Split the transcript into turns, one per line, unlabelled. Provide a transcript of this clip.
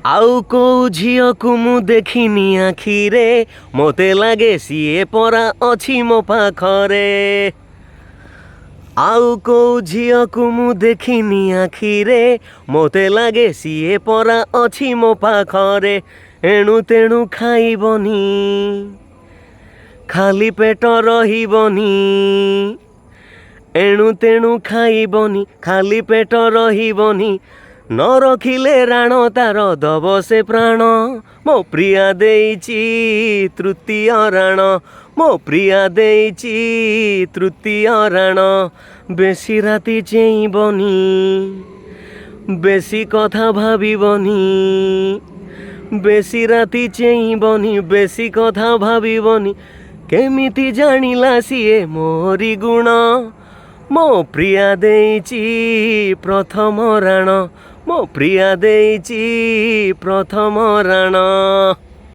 आउ को झियो को मु देखिनी आखिरे मोते लागे सीए परा अछि मो पाखरे। आउ को झियो को मु देखिनी आखिरे मोते लागे सीए परा अछि मो पाखरे। एणु तेणु खाइबनी खाली पेट रहिबनी। एणु तेणु खाइबनी खाली पेट रहिबनी। न रखिले राण तार दब से प्राण। मो प्रिया देइची तृतीय राण। मो प्रिया देइची तृतीय राण। बेसी राति चेइबनी बेसी कथा भाबिबनी। बेसी राति चेइबनी बेसी कथा भाबिबनी। केमिति जानिला सिए मोरी गुण। मो प्रिया देइची प्रथम राण। मो प्रिया देइची प्रथम राण।